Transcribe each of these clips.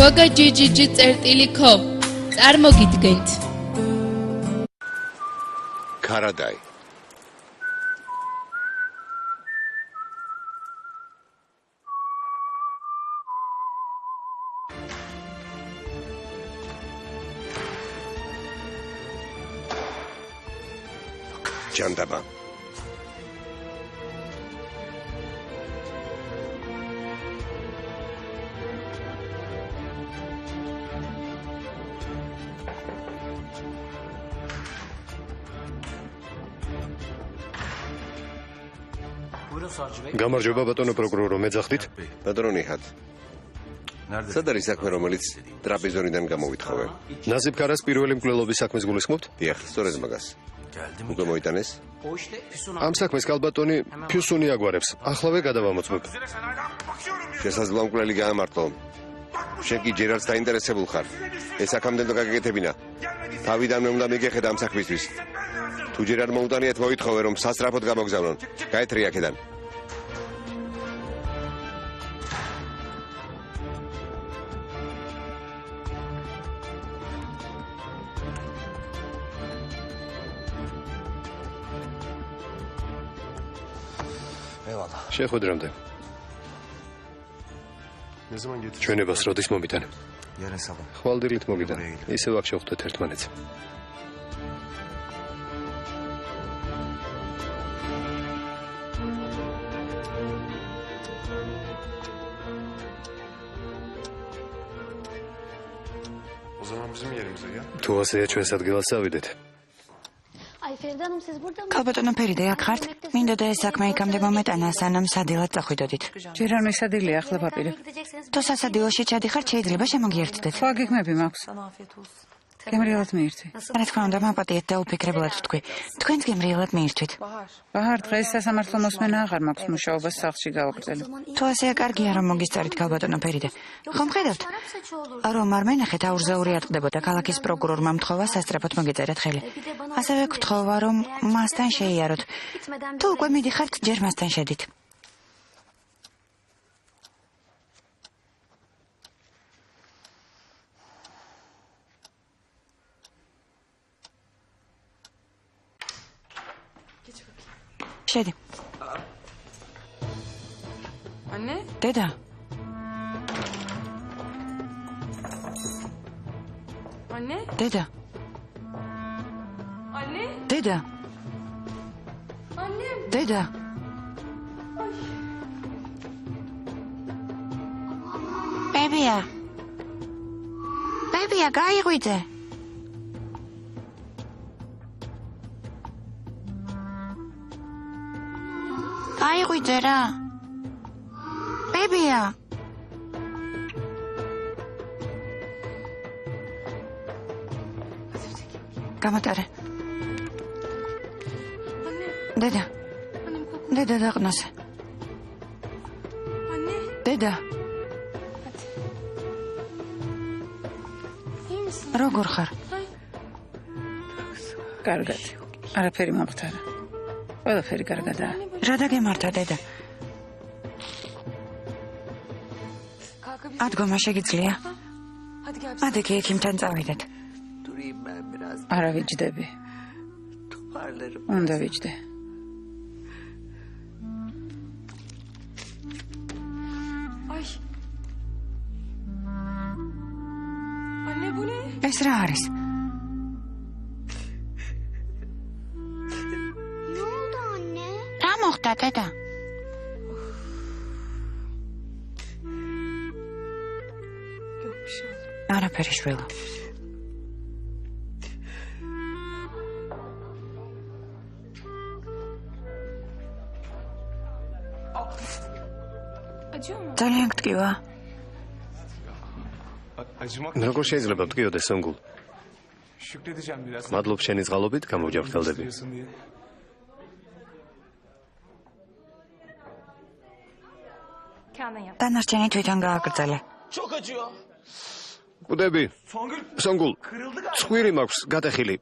გოგა ჯიჯიჯი წერტილი.com წარმოგიდგენთ. Karadai. Jandaba. გამარჯობა ბატონო პროკურორო, მეძახდით? Patroni hat. სად არის საქმე, რომელიც ტრაპეზონიდან გამოვითხოვე? ნაზიბ ქარას პირველი მკვლელობის საქმეს გულისხმობთ? დიახ, სწორედ მაგას. უკვე მოიტანეს? ამ საქმეს კალბატონი ფიუსუნი აგვარებს. ახლავე გადავამოწმებ. შესაძლოა მკვლელი გაამართლო. შენ კი ჯერ არც დაინტერესებულ ხარ. ეს აქამდე გაგეკეთებინა. თავიდანვე უნდა მიგეხედა ამ საქმისთვის. თუ ჯერ არ მოუტანიათ მოითხოვე რომ სასწრაფოდ გამოგზავნონ. გაეთრი აქედან. შეხვედრამდე. ჩვენებას როდის მომიტანე? ხვალდილით მოგიტანე. ისევ აქ შევხვდეთ ერთმანეთს. თუ ასეა ჩვენს ადგილას ავიდეთ. კალბატონო ფერიდე აქ ხართ? მინდოდა ეს საქმე იქამდე მომეტანა, სანამ სადილად წახვიდოდით. ჯერ არ მესადილია, ახლა ვაპირებ. თუ სასადილოში ჩადიხართ, შეიძლება შემოგიერთდეთ. ხო, აგეგმები მაქვს. გემრიელად მიირთვი. რა თქმა უნდა, მაპატიეთ და უფიქრებულად ვთქვი. თქვენც გემრიელად მიირთვით. ბაჰარ, დღეს სასამართლო მოსმენა აღარ მაქვს, მუშაობას სახლში გავაგრძელებ. თუ ასეა, კარგია რომ მოგისწარით კალბატონო ფერიდე. ხომ ხედავთ? რომ არ მენახეთ აურზაური არ ტყდებოდა ქალაქის პროკურორმა მთხოვა სასწრაფოდ მოგეწერეთ ხელი. ასევე გთხოვა რომ მასთან შეიაროთ. თუ უკვე მიდიხართ, ჯერ მასთან შედით. შედი. ანე? დედა. ანე? დედა. ანე? დედა. ანე? დედა. ბებია. ბებია, გაიღვიძე. გაიღვიძე რა. ბებია. გამატარე. დედა. დედა დაყნასე. დედა. როგორ ხარ? კარგად. არაფერი მომხდარა. ყველაფერი კარგადაა. რა დაგემართა დედა? ადგომა შეგიძლია? ადექი ექიმთან წავიდეთ. არა ვიჯდები. უნდა ვიჯდე. ეს რა არის? რა მოხდა დედა? არაფერი შვილო. ძალიან გტკივა. როგორ შეიძლება მტკიოდეს სონგულ? მადლობ შენი ზღალობით, გამოვჯავრთელდები. დანარჩენი თვითონ გააგრძელე. უდები. სონგულ. ცხვირი მაქვს გადახილი.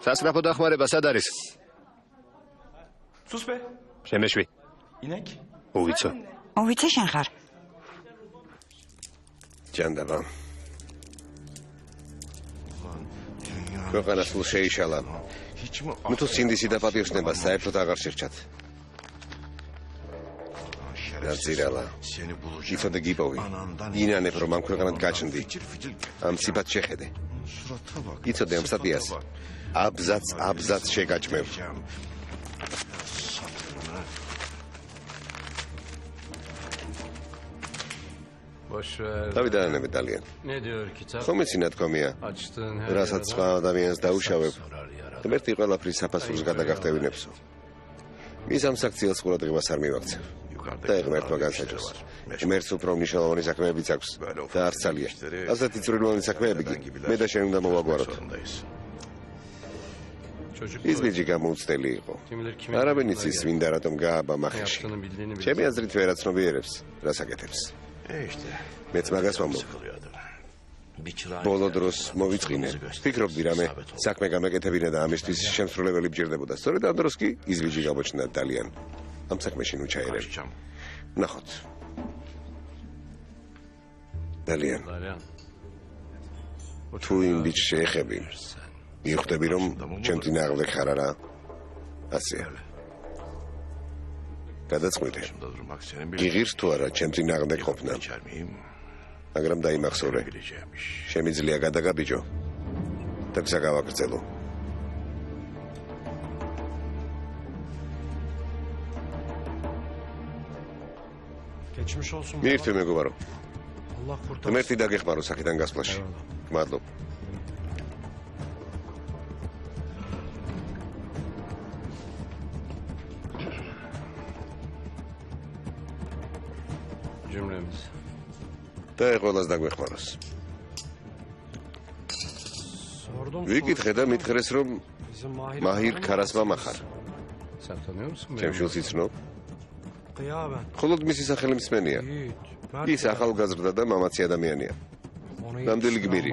სასწრაფო დახმარება სად არის? Sus be. შემეშვი. İnek. უვიცო. უვიცი შენ ხარ? ჯანდაბა. ქვეყანა სულ შეიშალა. ნუ თუ სინდისი და პატიოსნება საერთოდ აღარ შერჩათ. ნაცირალა. იცოდე გიპოვი. ინანებ რომ ამ ქვეყანად გაჩნდი. ამ სიფათ შეხედე. იცოდე ამ სტატიას. აბზაც შეგაჭმევ. დავით ანანები დალიან. ხომ იცი ნათქვამია? რასაც სხვა ადამიანს დაუშავებ, ღმერთი ყველაფრის საფასურს გადაგახტევინებსო. მის ამ საქციელს ყურადღებას არ მივაქცევ. და ღმერთმა განსაჯოს. ღმერთს უფრო მნიშვნელოვანი საქმეებიც აქვს და არც ძალიან. ასეთი წვრილოვანი საქმეები კი მე და შენ უნდა მოვაგვაროთ. ის ბიჭი გამოუცდელი იყო. არავინ იცის მინდა რატომ გააბა მახეში. ჩემი აზრით ვერაცნობიერებს, რას აკეთებს. მეც მაგას ვამბობ. ბოლო დროს მოვიწყინე. ფიქრობდი რამე საქმე გამეკეთებინა და ამისთვის შემსრულებელი ბჭირდებოდა. სწორედ ამ დროს კი ის ბიჭი გამოჩნდა დალიან. ამ საქმეში ნუ ჩაერევ. ნახოთ. დალიან. თუ იმ ბიჭს შეეხები, მიხვდები რომ ჩემ წინააღმდეგ ხარ არა? ასეა. გადაწყვიტე. გიღირს თუ არა ჩემ წინააღმდეგ ყოფნა? მაგრამ დაიმახსოვრე. შემიძლია გადაგაბიჯო და გზა გავაგრძელო. მიირთვი მეგობარო. ღმერთი დაგეხმარო აქედან გასვლაში. მადლობ. და ყველას დაგვეხმაროს. ვიკითხე და მითხრეს რომ მაჰირ ქარასმა მახარ. ჩემ შულს იცნობ? მხოლოდ მისი სახელი მსმენია. ის ახალგაზრდა და მამაცი ადამიანია. ნამდვილი გმირი.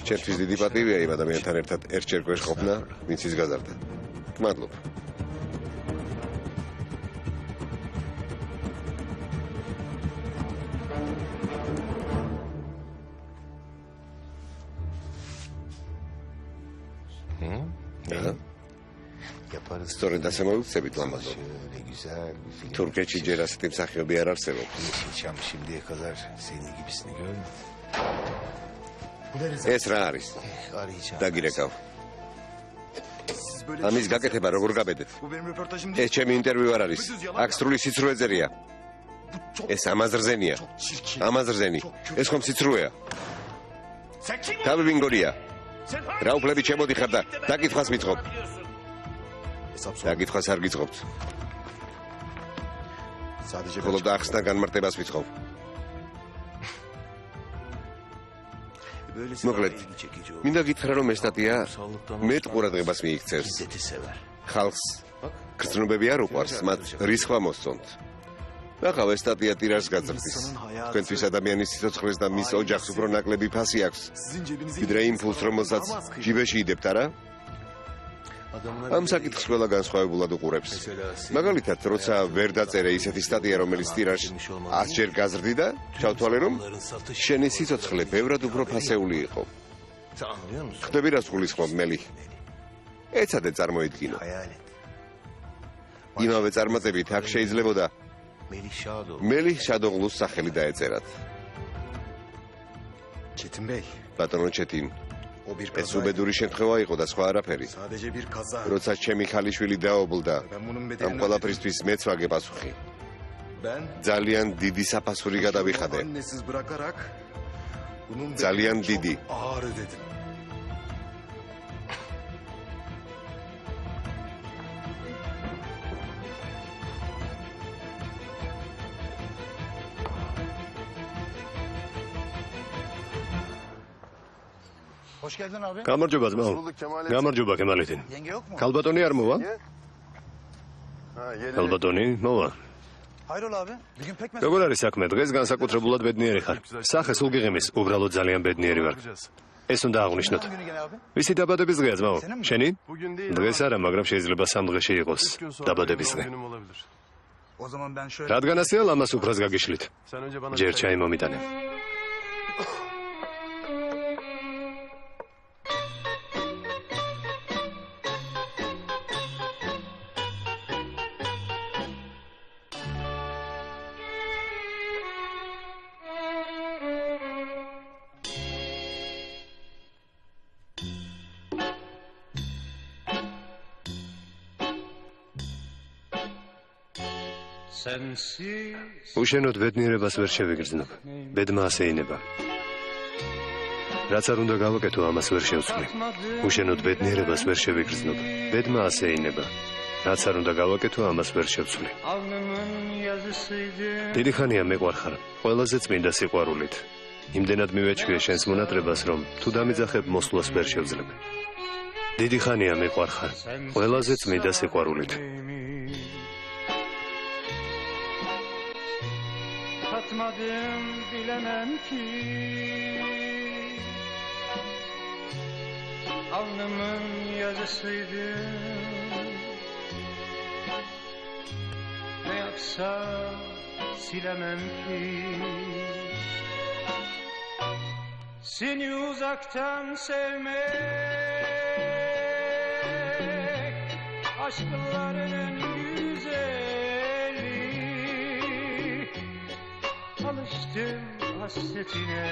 ჩემთვის დიდი პატივია იმ ადამიანთან ერთად ერთჯერ გვერდ ყოფნა, ვინც ის გაზარდა. მადლობ. სწორედ ასე მოვიქცევით ლამაზო. თურქეთში ჯერ ასეთი მსახიობი არ არსებობს. ეს რა არის? დაგირეკავ. ამის გაკეთება როგორ გაბედეთ? ეს ჩემი ინტერვიუ არ არის. აქ სრული სიცრუე წერია. ეს ამაზრზენია. ამაზრზენი. ეს ხომ სიცრუეა? თავი ვინგორია. რა უფლებით შემოდიხარ და დაკითხვას მიწყობ? დაკითხვას არ გიწყობთ. მხოლოდ ახსნა განმარტებას ვიწყობ. მოკლედ, მინდა გითხრა რომ ეს სტატია მეტ ყურადღებას მიიქცევს. ხალხს გრძნობები არ უყვარს, მათ რისხვა მოსწონთ. ნახავ, ეს სტატია ტირაჟს გაძრდის. თქვენთვის ადამიანის სიცოცხლეს და მის ოჯახს უფრო ნაკლები ფასი აქვს. ვიდრე იმ ფულს, რომელსაც ჯიბეში იდებთ, არა? ამ საკითხს ყველა განსხვავებულად უყურებს. მაგალითად, როცა ვერ დაწერე ისეთი სტატია, რომელიც ტირაჟს 100-ჯერ გაზრდიდა, ჩავთვალე, რომ შენი სიცოცხლე ბევრად უფრო ფასეული იყო. ხდები რას გულისხმობ, მელი? ეცადე წარმოიდგინო. იმავე წარმატებით აქ შეიძლებოდა მელი შადოღლუს სახელი დაეწერათ. ბატონო ჩეტინ, ეს უბედური შემთხვევა იყო და სხვა არაფერი. როცა ჩემი ქალიშვილი დაობლდა, ამ ყველაფრისთვის მეც ვაგე პასუხი. ძალიან დიდი საფასური გადავიხადე. ძალიან დიდი. გამარჯობა ძმაო. გამარჯობა კემალედინი. ქალბატონი არ მოვა? ქალბატონი მოვა. როგორ არის საქმე? დღეს განსაკუთრებულად ბედნიერი ხარ. სახე სულ გიღიმის, უბრალოდ ძალიან ბედნიერი ვარ. ეს უნდა აღნიშნოთ. ვისი დაბადების დღეა ძმაო? შენი? დღეს არა, მაგრამ შეიძლება სამ დღეში იყოს დაბადების დღე. რადგან ასეა ლამას უფრას გაგიშლით. ჯერ ჩაი მომიტანე. უშენოდ ბედნიერებას ვერ შევიგრძნობ. ბედმა ასე ინება. რაც არ უნდა გავაკეთო, ამას ვერ შევცვლი. უშენოდ ბედნიერებას ვერ შევიგრძნობ. ბედმა ასე ინება. რაც არ უნდა გავაკეთო, ამას ვერ შევცვლი. დიდი ხანია მეყვარხარ, ყველაზე წმინდა სიყვარულით. იმდენად მივეჩვიე შენს მონატრებას, რომ თუ დამიძახებ, მოსვლას ვერ შევძლებ. დიდი ხანია მეყვარხარ, ყველაზე წმინდა სიყვარულით. Tatmadım bilemem ki alnımın yazısıydı. Ne yapsam silemem ki seni uzaktan sevmek aşkların en güzeli. Alıştım hasretine.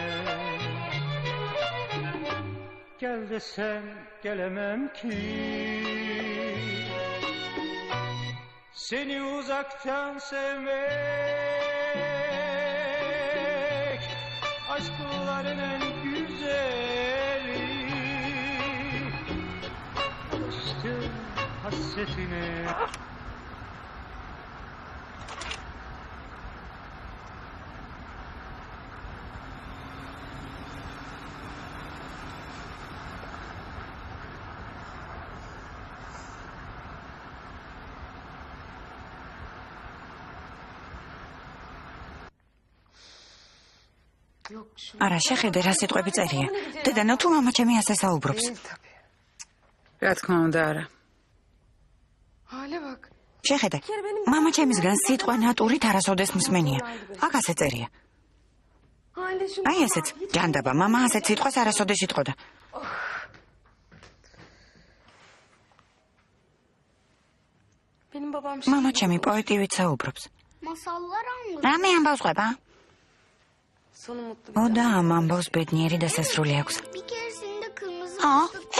Gel desem gelemem ki seni uzaktan sevmek aşkların en güzeli. Alıştım hasretine. არა, შეხედე რა სიტყვები წერია. დედანო, თუ მამა ჩემი ასე საუბრობს. რა თქმა უნდა, არა. Hale bak. შეხედე. მამა ჩემისგან სიტყვა ნატურით არასოდეს მსმენია. აქ ასე წერია. აი ესეც. ჯანდაბა, მამა ასეთ სიტყვას არასოდეს იტყოდა. Benim babam მამა ჩემი პოეტივით საუბრობს. Masallar anlatıyor. რამე ამბავს ყვება? sonu mutlu. ო და ამ ამბავს ბედნიერი დასასრული აქვს. Bir keresinde kırmızı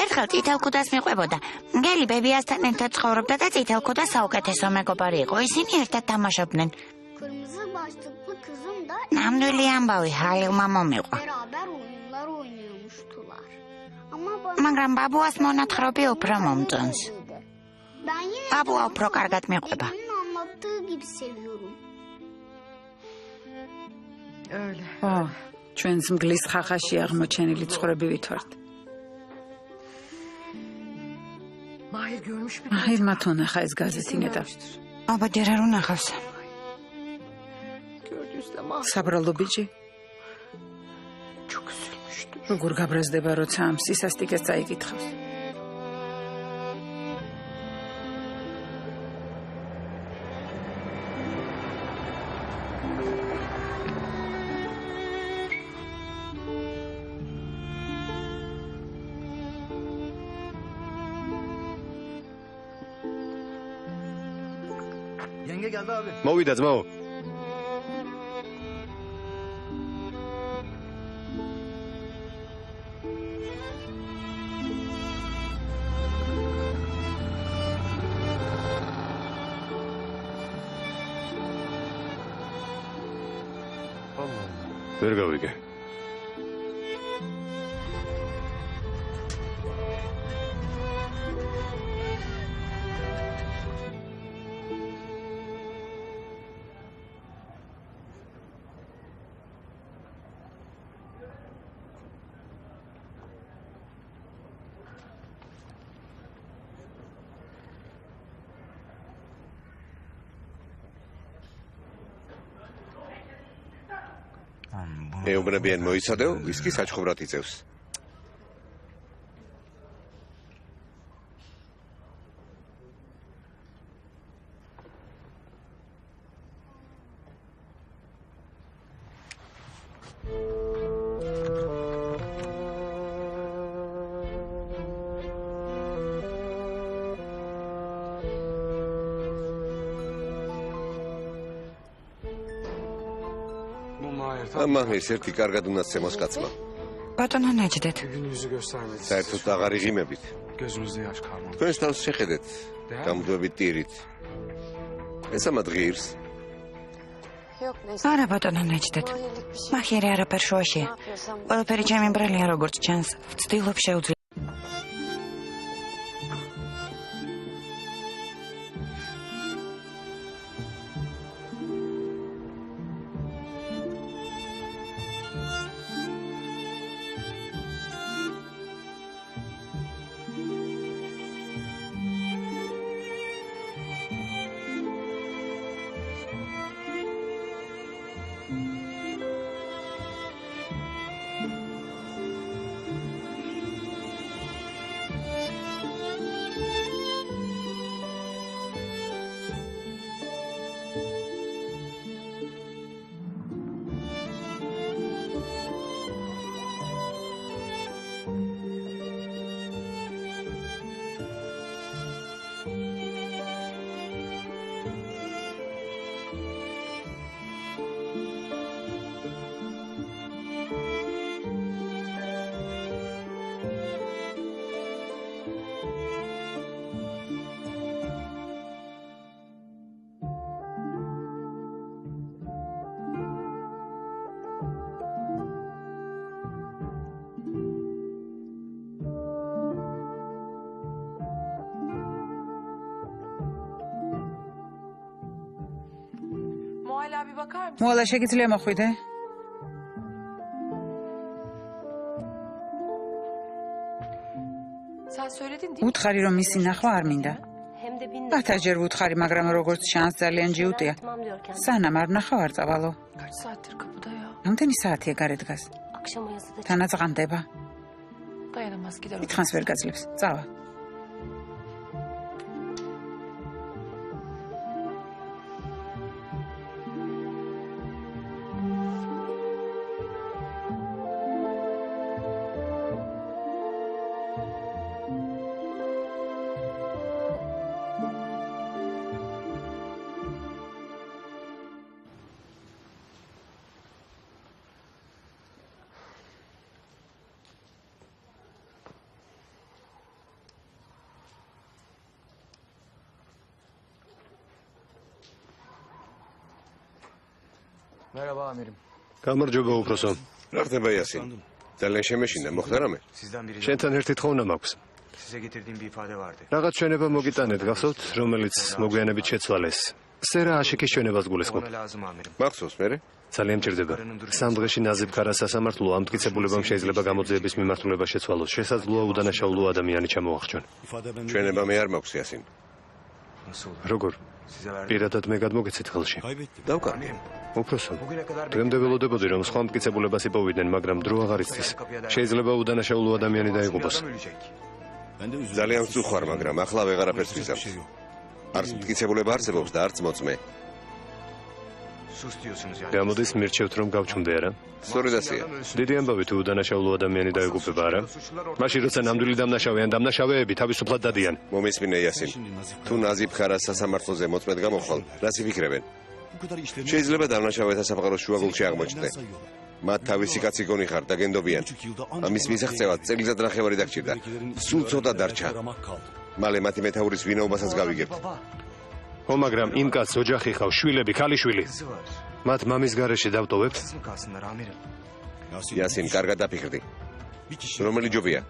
ერთხელ წითელ ქუდას მიყვებოდა. მგელი ბებიასთან ერთად ცხოვრობდა და წითელ ქუდა საუკეთესო მეგობარი იყო. ისინი ერთად თამაშობდნენ. kırmızı başlıklı kızım da ნამდვილი ამბავი ჰალილმა მომიყვა. beraber oyunlar oynuyormuştular. Ama bana მაგრამ ბაბუას მონათხრობი უფრო მომწონს. ben yine ბაბუა უფრო კარგად მიყვება. dedemin anlattığı gibi seviyorum. Öyle. ო, ჩვენს მგლის ხახაში აღმოჩენილი ცხოვრებივით ვართ. Mahir görmüş mü? მაჰირმა თუ ნახა ეს გაზეთი ნეტა. აბა ჯერ არ უნახავს. Gördüğünüzde Mahir საბრალო ბიჭი, çok üzülmüştü. როგორ გაბრაზდება, როცა ამ სისასტიკეს წაიკითხავს. Yenge geldi abi. მოვიდა ძმაო. ვერ გავიგე. ეუბნებიან მოიცადეო, ის კი საჩხობრად იწევს. ამან ეს ერთი კარგად უნდა ცემოს კაცმა. ბატონო ნეჯდეთ. საერთოდ აღარ იღიმებით. თქვენს თავს შეხედეთ, გამუდმებით ტირით. ესამა ღირს. არა ბატონო ნეჯდეთ. მახიერი არაფერ შუაშია. ყველაფერი ჩემი მბრალია როგორც ჩანს. ვცდილობ შეუძლია. მოალა შეგიძლია მოხვიდე? უთხარი რომ მისი ნახვა არ მინდა. ბათაჯერ ვუთხარი, მაგრამ როგორც ჩანს ძალიან ჯიუტია. სანამ არ ნახავ არ წავალო. რამდენი საათია გარეთ დგას? თანაც ღამდება. მითხანს ვერ გაძლებს. წავა. გამარჯობა უფროსო. რა ხდება იასინ? ძალიან შემეშინდა, მოხდა რამე? შენთან ერთი თხოვნა მაქვს. რაღაც ჩვენება მოგიტანეთ, გახსოვთ, რომელიც მოგვიანებით შეცვალეს. სერა აშიკის ჩვენებას გულისხმობ. მახსოვს მერე? ძალიან მჭირდება. სამ დღეში ნაზიბ ქარას სასამართლო ამ მტკიცებულებამ შეიძლება გამოძიების მიმართულება შეცვალოს. შესაძლოა უდანაშაულო ადამიანი ჩამოახჩონ. ჩვენება მე არ მაქვს იასინ. როგორ? პირადად მე გადმოგეცეთ ხელში. დავკარგე. უფროსო, დღემდე ველოდებოდი რომ სხვა მტკიცებულებას იპოვიდნენ, მაგრამ დრო აღარ იცდის. შეიძლება უდანაშაულო ადამიანი დაიღუპოს. ძალიან ვწუხარ, მაგრამ ახლა ვეღარაფერს ვიზამს. არც მტკიცებულება არსებობს და არც მოწმე. გამოდის მირჩევთ რომ გავჩვენდე არა? სწორედ ასეა. დიდი ამბავი თუ უდანაშაულო ადამიანი დაიღუპება არა? მაშინ როცა ნამდვილი დამნაშავე ან დამნაშავეები თავისუფლად დადიან. მომისმინე იასინ. თუ ნაზიბ ხარას სასამართლოზე მოწმედ გამოხვალ, რას იფიქრებენ? შეიძლება დამნაშავეთა საფყაროს შუაგულში აღმოჩნდე. მათ თავისი კაცი გონიხარ და გენდობიან. ამის მისაღწევად წელიწად ნახევარი დაგჭირდა. სულ ცოტა დარჩა. მალე მათი მეთაურის ვინაობასაც გავიგებთ. ო, მაგრამ იმ კაცს ოჯახი ხავს, შვილები, ქალიშვილი. მათ მამის გარეშე დავტოვებთ? იასინ, კარგად დაფიქრდი. რომელი ჯობია?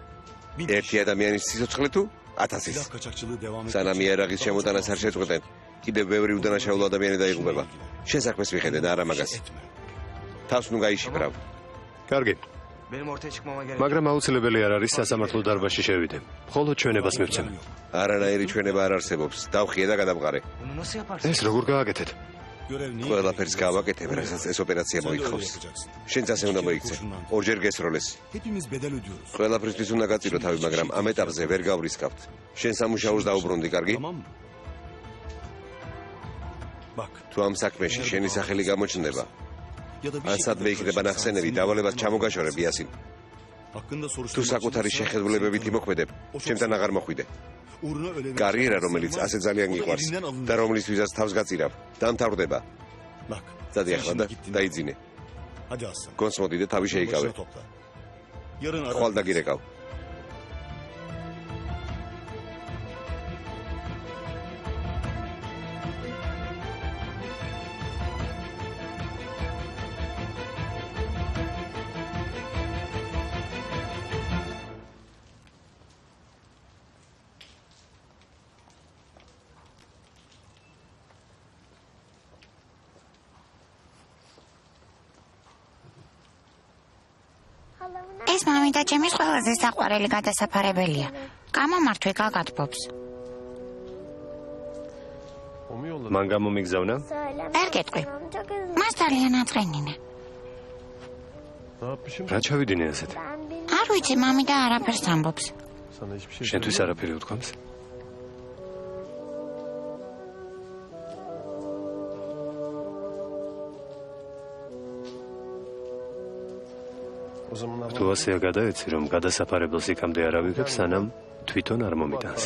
ერთი ადამიანის სიცოცხლე თუ 1000-ის? სანამ იარაღის შემოტანას არ შეწყვეტენ, კიდევ ბევრი უდანაშაულო ადამიანი დაიღუპება. შესაქმეს მიხედეთ, არა მაგას. თავს ნუ გაიშიფრავ. კარგი. მაგრამ აუცილებელი არ არის სასამართლო დარბაზში შევიდე. მხოლოდ ჩვენებას მივცემ. არანაირი ჩვენება არ არსებობს. დავხიე და გადავყარე. ეს როგორ გააკეთეთ? ყველაფერს გავაკეთებ, რასაც ეს ოპერაცია მოითხოვს. შენც ასე უნდა მოიქცე. ორჯერ გესროლეს. ყველაფრისთვის უნდა გაწირო თავი, მაგრამ ამ ეტაპზე ვერ გავრისკავთ. შენ სამუშაოს დაუბრუნდი, კარგი? თუ ამ საქმეში შენი სახელი გამოჩნდება, ან სადმე იქნება ნახსენები, დავალებას ჩამოგაშორებ იასინ. თუ საკუთარი შეხედულებებით იმოქმედებ, ჩემთან აღარ მოხვიდე. კარიერა, რომელიც ასე ძალიან გიყვარს და რომლისთვისაც თავს გაწირავ, დამთავრდება. დადი ახლა და დაიძინე. Hadi aslan. გონს მოდი და თავი შეიკავე. Başına topla. Yarın ხვალ ara. დაგირეკავ. ეს მამიდა ჩემის ყველაზე საყვარელი გადასაფარებელია. გამომართვე გაგათბობს. მან გამომიგზავნა? ვერ გეტყვი. მას ძალიან აწყენინა. რა ჩავიდინე ასეთ? არ ვიცი, მამიდა არაფერს ამბობს. შენთვის არაფერი უთქვამს? თუ ასეა გადაეცი, რომ გადასაფარებელს იქამდე არ ავიღებ, სანამ თვითონ არ მომიტანს.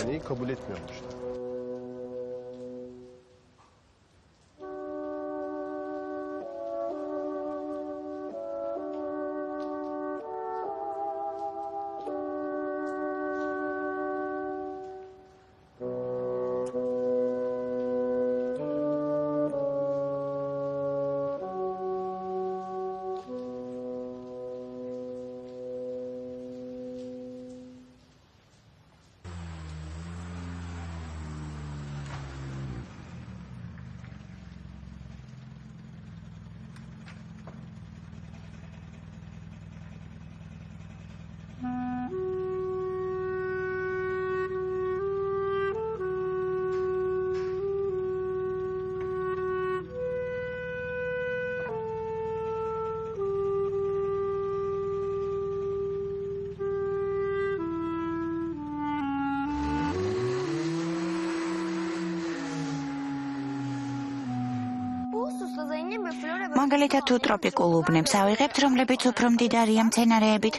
მაგალითად თუ ტროპიკულ უბნებს ავიღებთ, რომლებიც უფრო მდიდარია მცენარეებით.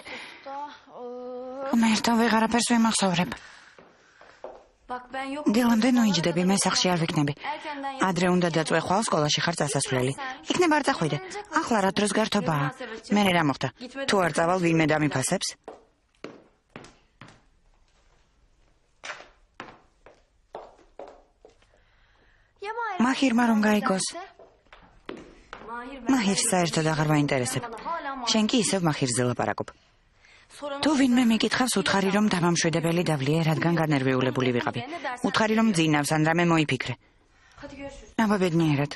ღმერთო, ვეღარაფერს ვიმახსოვრებ. დილამდე ნოიჯდები, მე სახლში არ ვიქნები. ადრე უნდა დაწვე ხვალ, სკოლაში ხარ წასასვლელი. იქნებ არ წახვიდე. ახლა რა დროს გართობაა? მერე რა მოხდა? თუ არ წავალ, ვინმე დამიფასებს? მაჰირმა რომ გაიგოს. მაჰირს საერთოდ აღარ მაინტერესებ. შენ კი ისევ მაჰირზე ლაპარაკობ. თუ ვინმე მიკითხავს, უთხარი რომ დამამშვიდებელი დავლია, რადგან განერვიულებული ვიყავი. უთხარი რომ ძინავს, ან რამე მოიფიქრე. აბა ბედნიერად.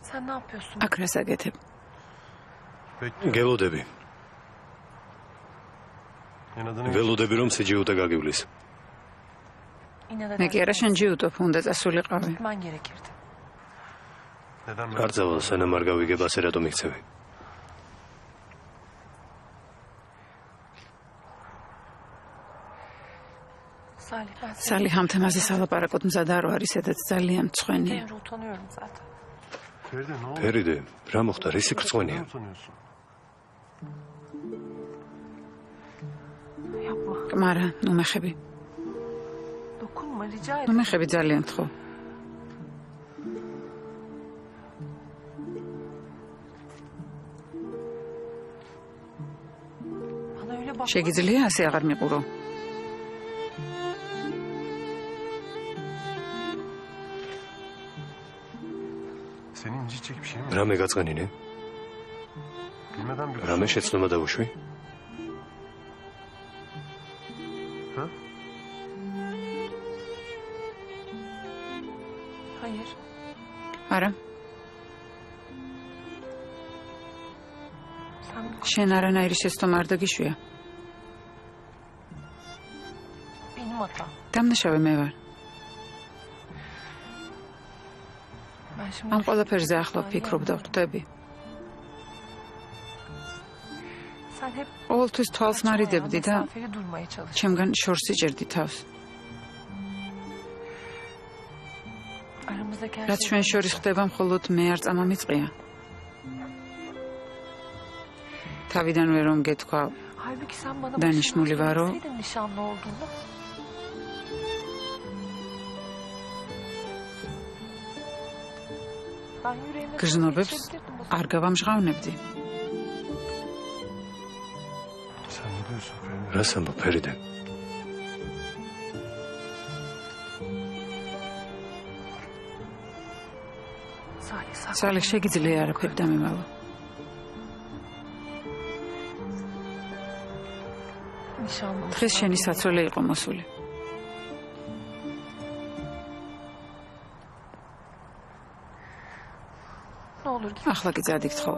Sen ne yapıyorsun? აქ რას აკეთებ? გელოდები. ველოდები რომ სიჯიუტა გაგივლის. მე კი არა შენ ჯიუტობ, უნდა წასულიყავი. Gitmen gerekirdi. არ წავალ, სანამ არ გავიგებ, ასე რატომ იქცევი? Salih, ben სალი ამ თემაზე სალაპარაკოდ მზად არ ვარ, ისედაც ძალიან მწვენია. seni utanıyorum zaten. ფერიდე, რა მოხდა, რისი გრწვენია? Yapma. კმარა, ნუ მეხები. Dokunma, rica ნუ ederim. მეხები ძალიან თხო. Bana öyle bakma. შეგიძლია ასე აღარ მიყურო? Senin incik çekip şey mi? რამე გაწყენინე? Bilmeden bir რამე შეცნობა დაუშვი? Ha? Hayır. არა, Sen შენ არანაირი შეცდომა არ დაგიშვია. benim hatam. დამნაშავე მე ვარ. Ben şimdi ამ ყველაფერზე ახლა ვფიქრობ და ვხვდები. sen hep ყოველთვის თვალს მარიდებდი და mesafeli durmaya çalış. ჩემგან შორს იჭერდი თავს. Aramızdaki her რაც ჩვენ შორის ხდება, მხოლოდ მე არ წამომიწყია. თავიდანვე რომ გეთქვა, Halbuki sen bana დანიშნული ვარ, რომ söyleseydin nişanlı olduğunu. Ben yüreğime გრძნობებს geçirebilirdim o არ გავამჟღავნებდი. Sen ne diyorsun Feride? რას ამბობ ფერიდე? Salih sakın. Salih შეგიძლია არაფერი დამემალო. Nişanlı დღეს შენი საცოლე იყო მოსული. Ne olur git. ახლა კი წადიგთხო.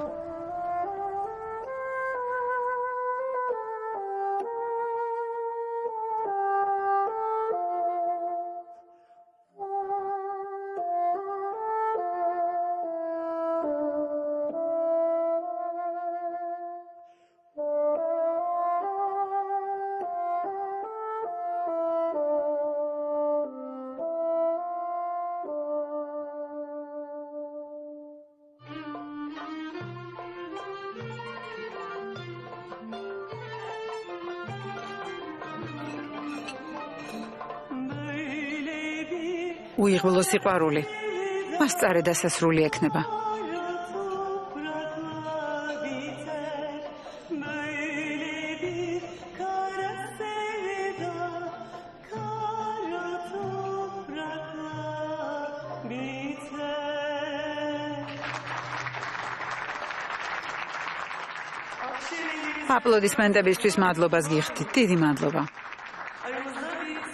უიღბლო სიყვარული. მას წარე დასასრული ექნება. აპლოდისმენტებისთვის მადლობას გიხდით. დიდი მადლობა.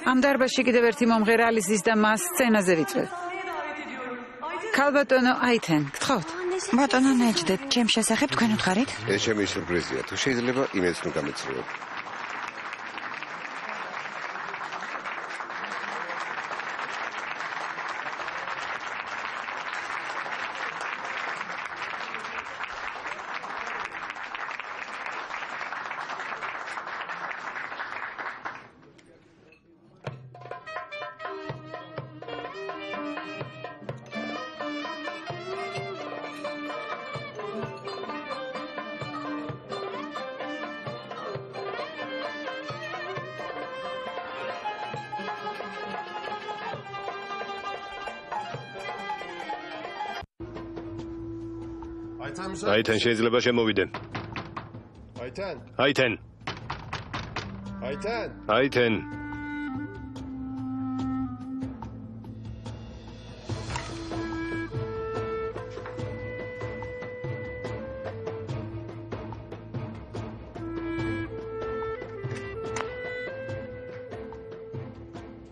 ამ დარბაზში კიდევ ერთი მომღერალი ზის და მას სცენაზე ვიწვევ. ქალბატონო აითენ, გთხოვთ. ბატონო ნეჯდეთ, ჩემ შესახებ თქვენ უთხარით? ეს ჩემი სიურპრიზია. თუ შეიძლება იმედს ნუ გამეცრიო. აითენ შეიძლება შემოვიდე. Ayten. აითენ. Ayten. აითენ.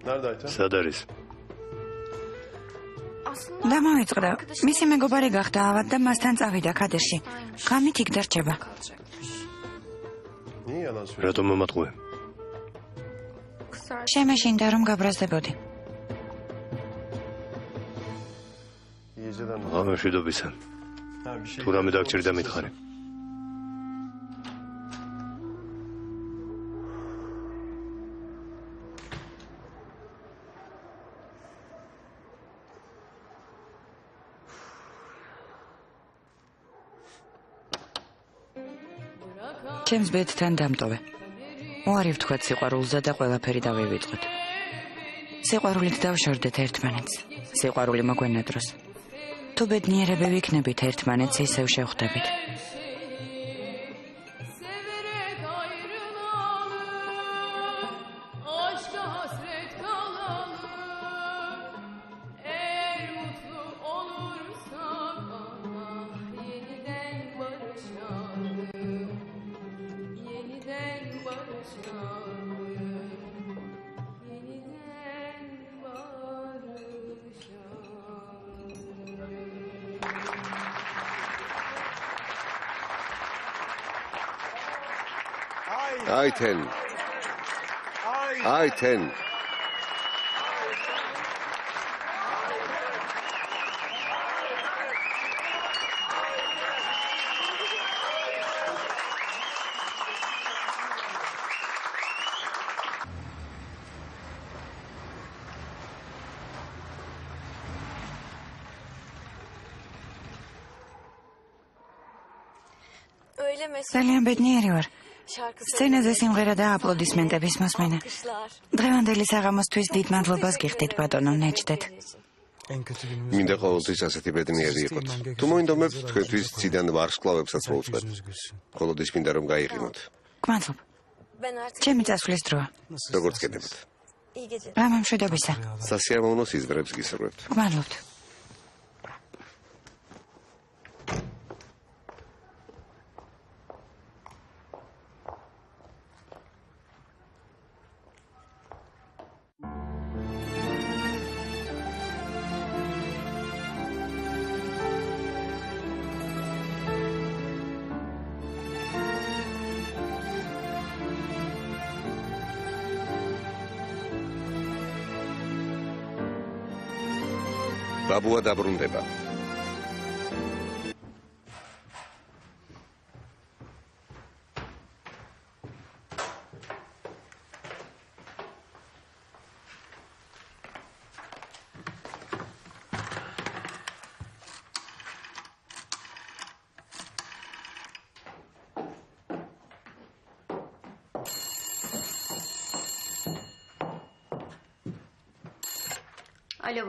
Nerede Ayten? სად არის? დამავიწყდა. მისი მეგობარი გახდა ავად და მასთან წავიდა ქადერში. ღამით იქ დარჩება. Niye yalan söylüyorsun? რატომ მომატყუე? შემეშინდა რომ გაბრაზდებოდი. İyi geceler. ღამეშვიდობისა. Ha, bir şey. თუ რამე დაგჭირდა მითხარი. ჩემს ბედთან დამტოვე. უარი ვთქვათ სიყვარულზე და ყველაფერი დავივიწყოთ. სიყვარულით დავშორდეთ ერთმანეთს. სიყვარული მოგვენადროს. თუ ბედნიერები ვიქნებით ერთმანეთს, ისევ შევხვდებით. Ayten. Ayten. ძალიან ბედნიერი ვარ. სცენაზე სიმღერა და აპლოდისმენტების მოსმენა. დღევანდელი საღამოსთვის დიდ მადლობას გიხდით ბატონო ნეჭდეთ. მინდა ყოველთვის ასეთი ბედნიერი იყოთ. თუ მოინდომებთ, თქვენთვის ციდან ვარსკვლავებსაც მოვუწყებთ. მხოლოდ ის მინდა რომ გაიყინოთ. გმადლობ. ჩემი წასვლის დროა. როგორც გეტებთ. რამე მშვიდობისა. სასიამოვნო სიზმრებს გისურვებთ. გმადლობთ. ბაბუა დაბრუნდება.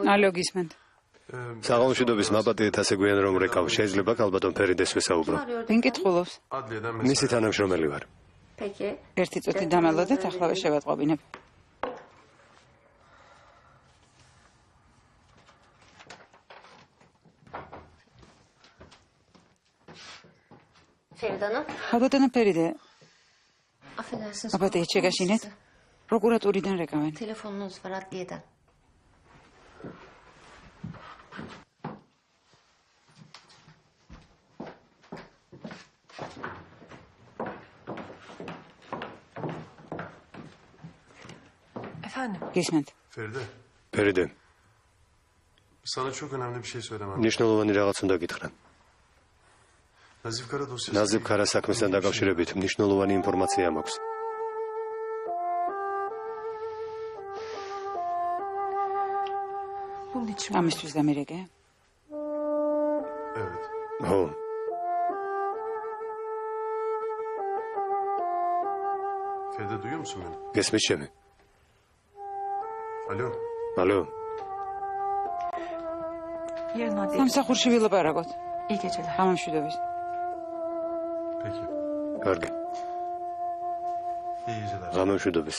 ალო გისმენთ. საღამოშვიდობის მაპატიეთ ასე გვიან რომ რეკავ შეიძლება კალბატონ ფერიდეს ვესაუბრო. ვინ კითხულობს? მისი თანამშრომელი ვარ. ერთი წუთი დამალოდეთ, ახლავე შევატყობინებ. ალბატონო ფერიდე. აბატე შეგაშინეთ. პროკურატურიდან რეკავენ. Telefonunuz var adliyeden. Efendim? Gizmet. Feride. Sana çok önemli bir şey söylemem. Ნიშნულოვანი რაღაც უნდა გითხრა. Nazif Kara dosyası. Nazif Kara საქმესთან დაკავშირებით ნიშნულოვანი ინფორმაცია მაქვს. Bunun için ამისთვის დამირეკე? Evet. Ho. Feride duyuyor musun beni? Gesmit ჩემი? Alo. Alo. yarın adliye. სამსახურში ვილაპარაკოთ. İyi geceler. გამომშვიდობის. Peki. კარგი. İyi geceler. გამომშვიდობის.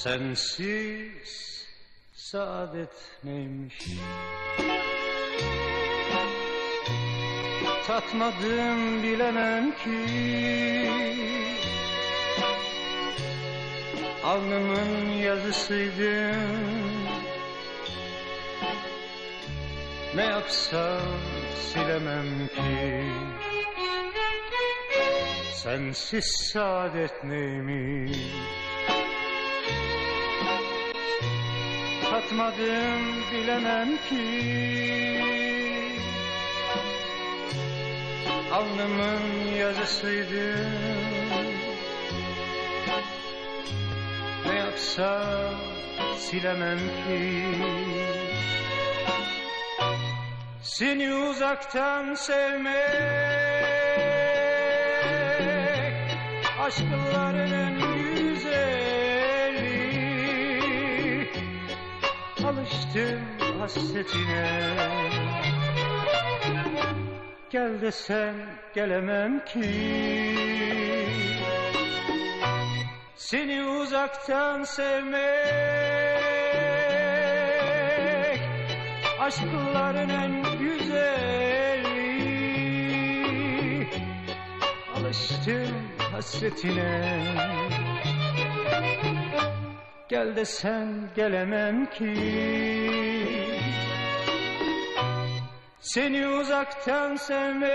Sensiz saadet neymiş? Tatmadım bilemem ki. Alnımın yazısıydın. Ne yapsam silemem ki. Sensiz saadet neymiş? Tatmadım bilemem ki. Alnımın yazısıydın. Ne yapsam silemem ki. Seni uzaktan sevmek aşkların en güzeli. Alıştım hasretine. Gel desem gelemem ki. Seni uzaktan sevmek aşkların en güzeli. Alıştım hasretine. Gel desen gelemem ki. Seni uzaktan sevmek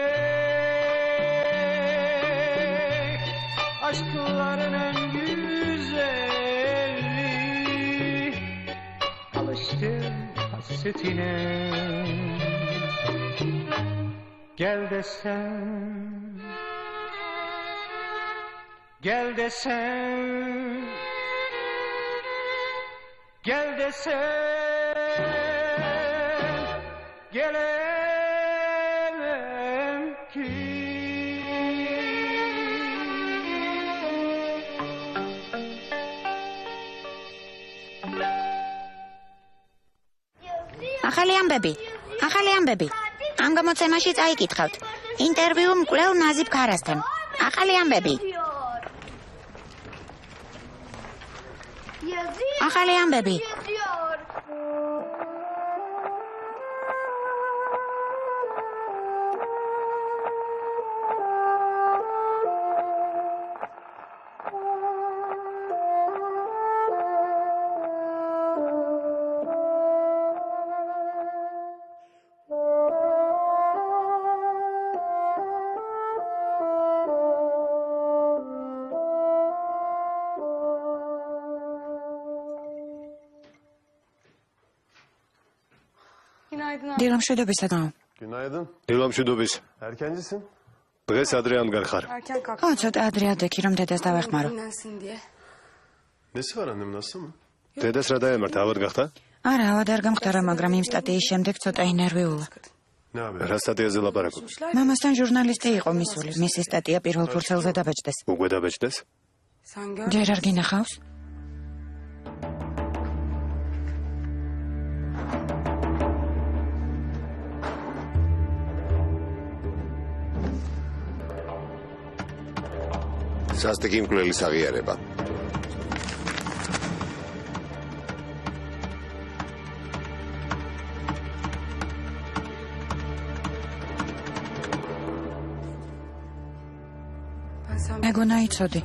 aşkların en güzeli. Alıştım hasretine. Gel desem, gel desem, gel desem, gelemem ki. ახალი ამბები. ამ გამოცემაში წაიკითხავთ. ინტერვიუ მკვლელ ნაზიფ ქარასთან. ახალი ამბები. დილამშვიდობისა და. Günaydın. დილამშვიდობის. Erkencisin. დღეს ადრე ამგარ ხარ. ხო, ცოტა ადრე ადექი რომ დედას დავეხმარო. Nesi var annem, nasıl mı? დედას რა დაემართა, ავად გახდა? არა, ავად არ გამხდარა, მაგრამ იმ სტატიის შემდეგ ცოტა ინერვიულა. Ne haber? რა სტატიაზე ლაპარაკობ? მამასთან ჟურნალისტი იყო მისული. მისი სტატია პირველ ფურცელზე დაბეჭდეს. უკვე დაბეჭდეს? ჯერ არ გინახავს? სასტიკი მკვლელის აღიარება. მეგონა იცოდი.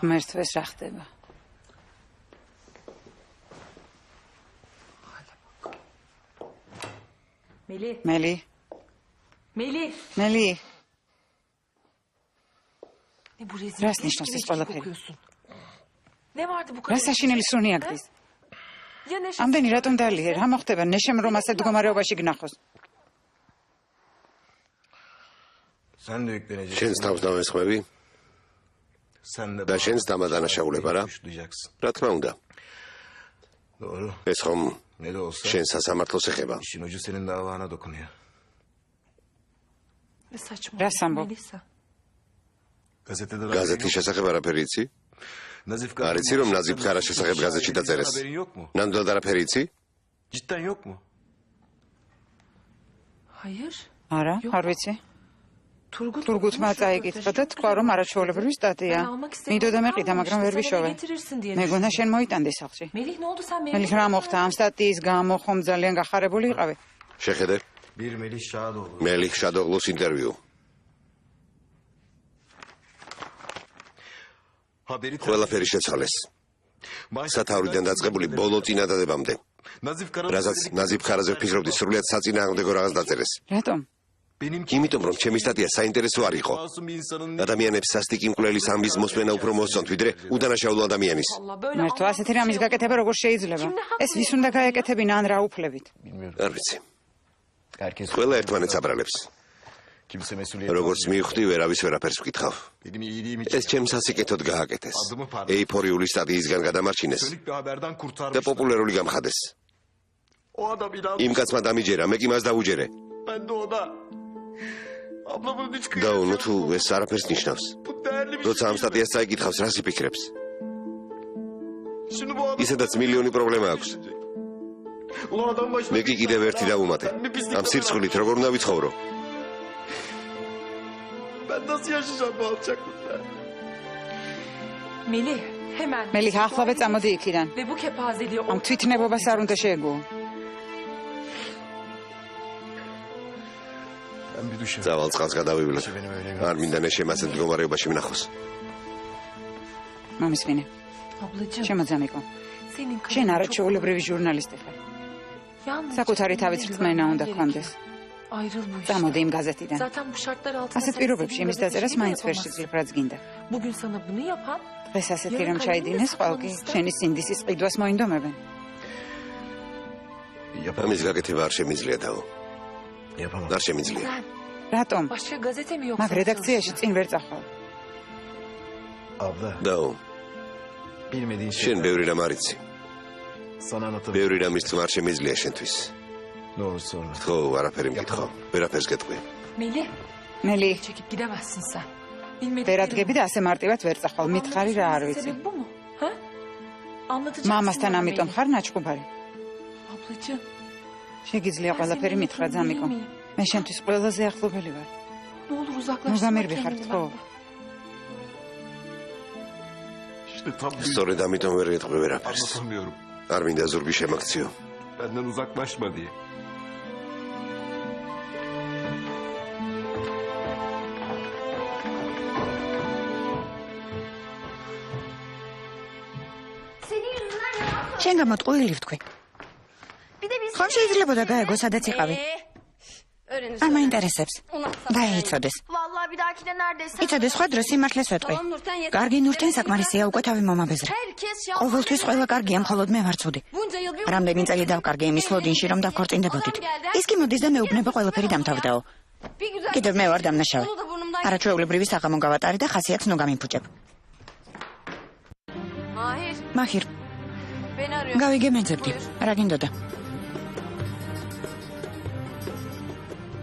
მერცვეს რა ხდება? მელი. რას ნიშნავს ეს ყველაფერი? რა საშინელი სუნი აგდის? ამდენი რატომ დალიე? რა მოხდება? ნეშემ რომ ასეთ მდგომარეობაში გნახოს. შენს თავს დავესხმები და შენს დამადანაშაულება რა? რა თქმა უნდა. ეს ხომ შენს სასამართლოს ეხება. რას ამბობ? გაზეთის შესახებ არაფერი იცი? არ იცი რომ ნაზიფ ქარას შესახებ გაზეთში დაწერეს? ნამდვილად არაფერი იცი? არა, არ ვიცი. თურგუთმა წაიკითხა და თქვა რომ არაჩვეულებრივი სტატია. მინდოდა მეყიდა, მაგრამ ვერ ვიშოვე. მეგონა შენ მოიტანდი სახლში. მელი რა მოხდა ამ სტატიის გამო? ხომ ძალიან გახარებული იყავი? შეხედე. მელი შადოღლოს ინტერვიუ. ყველაფერი შეცვალეს. სათავრიდან დაწყებული ბოლო წინადადებამდე. რაზეც ნაზიფ ქარაზე ვფიქრობდი, სრულიად საწინააღმდეგო რაღაც დაწერეს. რატომ? იმიტომ რომ ჩემი სტატია საინტერესო არ იყო. ადამიანებს სასტიკი მკვლელის ამბის მოსმენა უფრო მოსწონთ, ვიდრე უდანაშაულო ადამიანის. მერტო, ასეთი რამის გაკეთება როგორ შეიძლება? ეს ვის უნდა გაეკეთებინა ან რა უფლებით? არ ვიცი. ყველა ერთმანეთს აბრალებს. როგორც მივხვდი, ვერავის ვერაფერს ვკითხავ. ეს ჩემს სასიკეთოდ გააკეთეს. ეიფორიული სტატიისგან გადამარჩინეს და პოპულარული გამხადეს. იმ კაცმა დამიჯერა, მე კი მას დავუჯერე. დაუნო თუ ეს არაფერს ნიშნავს. როცა ამ სტატიას წაიკითხავს, რას იფიქრებს? ისედაც მილიონი პრობლემა აქვს. მე კი კიდევ ერთი დავუმატე. ამ სირცხვილით როგორ უნდა ვიცხოვრო? მელი ახლავე წამოდი იქიდან. ამ თვითნებობას არ უნდა შეეგო. წავალ წყალს გადავივლებ. არ მინდა ნეშემ ასეთ მდგომარეობაში ვნახოს. მომისმინე. შემოძამიკო. შენ არაჩვეულებრივი ჟურნალისტი ხარ. საკუთარი თავის რწმენა უნდა გქონდეს. წამოდი იმ გაზეთიდან. ასეთ პირობებში იმის დაწერას მაინც ვერ შეძლებ, რაც გინდა. დღეს ასეთი რომ ჩაიდინეს, ყველკი შენი სინდისის ყიდვას მოინდომებენ. ამის გაკეთება არ შემიძლია დაო. არ შემიძლია. რატომ? მაგ რედაქციაში წინ ვერ წახვალ. დაო. შენ ბევრი რამ არ იცი. ბევრი რამის თქმა არ შემიძლია შენთვის. ხო, არაფერი მკითხო. ვერაფერს გეტყვი. მელი. ვერ ადგები და ასე მარტივად ვერ წახვალ. მითხარი რა არ ვიცი. მამასთან ამიტომ ხარ ნაჩქუბარი. შეგიძლია ყველაფერი მითხრა ძამიკო. მე შენთვის ყველაზე ახლობელი ვარ. ნუ გამერვი ხარ თქო. სწორედ ამიტომ ვერ გეტყვი ვერაფერს. არ მინდა ზურგი შემაქციო. შენ გამოტყუილი ვთქვი. ხომ შეიძლებოდა გაეგო სადაც იყავი? არ მაინტერესებს. დაეიცოდეს. იცოდეს სხვა დროს სიმართლეს ვეტყვი. კარგი ნურთენ საკმარისია უკვე თავი მომაბეზრე. ყოველთვის ყველა კარგია, მხოლოდ მე ვარ ცუდი. რამდენი წელი დავკარგე იმის ლოდინში რომ დავქორწინდებოდით. ის კი მოდის და მეუბნება ყველაფერი დამთავრდაო. კიდევ მე ვარ დამნაშავე. არაჩვეულებრივი საღამო გავატარე და ხასიათს ნუ გამიფუჭებ. მაჰირ. გავიგე მეძებდი. რა გინდოდა?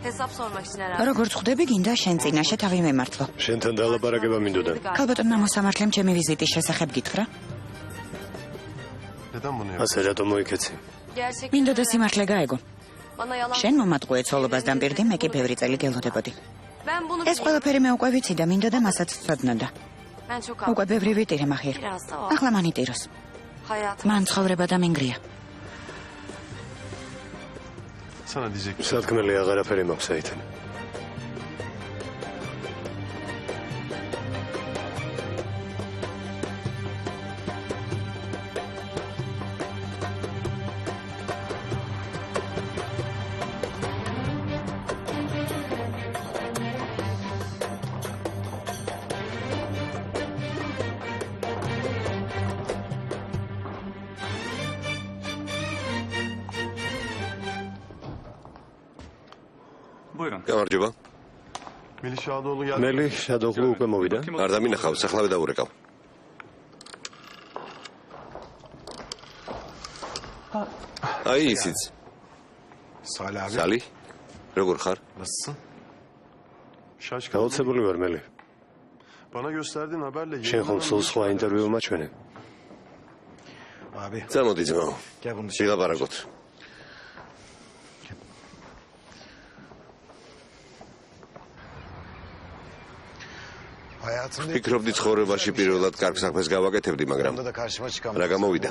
როგორც ხვდები, გინდა შენ წინაშე თავი მემართლო. შენთან დალაპარაკება მინდოდა. ქალბატონმა მოსამართლემ ჩემი ვიზიტის შესახებ გითხრა? ასე რატომ მოიქეცი? მინდოდა სიმართლე გაეგო. შენ მომატყუე ცოლობას დამპირდი, მე კი ბევრი წელი გელოდებოდი. ეს ყველაფერი მე უკვე ვიცი და მინდოდა მასაც ვცოდნოდა. უკვე ბევრი ვიტირე მაჰირ. ახლა მან იტიროს. მან ცხოვრება და მინგრია. სათქმელი აღარაფერი მაქვს საიდან. გამარჯობა. მელი შადოღლუ უკვე მოვიდა. არ დამინახავს, ახლავე დაურეკავ. აი ისიც. სალი? როგორ ხარ? გაოცებული ვარ მელი. შენ ხომ სულ სხვა ინტერვიუ მაჩვენე? წამოდი ძმაო. შეგაპარაკოთ. ფიქრობდი ცხოვრებაში პირველად კარგ საქმეს გავაკეთებდი, მაგრამ რა გამოვიდა?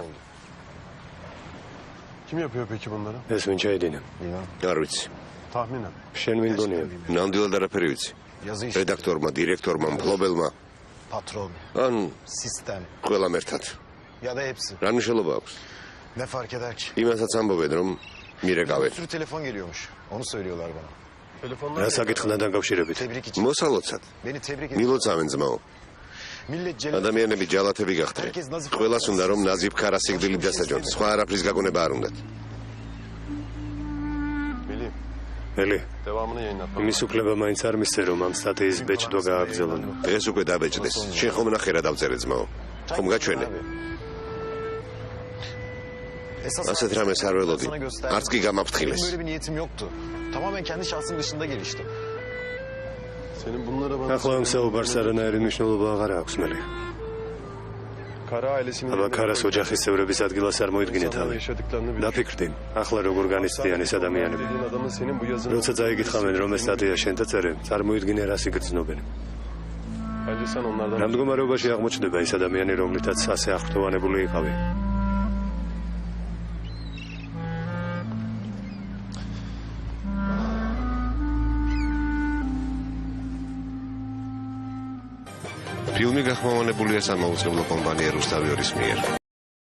ეს ვინ ჩაიდინა? არ ვიცი. შენ ვინ გონია? ნამდვილად არაფერი ვიცი. რედაქტორმა, დირექტორმა, მფლობელმა. ან ყველამ ერთად. რა მნიშვნელობა აქვს? იმასაც ამბობენ, რომ მირეკავენ. რა საკითხთან დაკავშირებით? მოსალოცად. მილოცავენ ძმაო. ადამიანები ჯალათები გახდნენ. ყველას უნდა რომ ნაზიფ ქარა სიგდილი დასაჯონ. სხვა არაფრის გაგონება არ უნდათ. მელი. იმის უფლება მაინც არ მისცე რომ ამ სტატიის ბეჭდვა გააგრძელონ. ეს უკვე დაბეჭდეს. შენ ხომ ნახე რა დავწერე ძმაო. ხომ გაჩვენე? Aset rağmen sarvelodi. Arts ki gamaptxiles. Böyle bir niyetim yoktu. Tamamen kendi şahsım dışında gelişti. Senin bunlara bana... ახლა ამ საუბარს არანაირი მნიშვნელობა აღარ აქვს მერე. Kara ailesinin... აბა ქარას ოჯახის წევრების ადგილას არ მოიდგინე თავი. დაფიქრდი, ახლა როგორ განიცდიან ეს ადამიანები. Dediğin adamın senin bu yazını... როცა წაიგითხავენ რომ ეს სტატია შენთა წერე, წარმოიდგინე რას იგრძნობენ. Bence sen onlardan... რამ მდგომარეობაში აღმოჩნდება ეს ადამიანი, რომლითაც ასე აღფრთოვანებული იყავი? ფილმი გახმოვანებულია სამაუწყებლო კომპანია რუსთავიორის მიერ.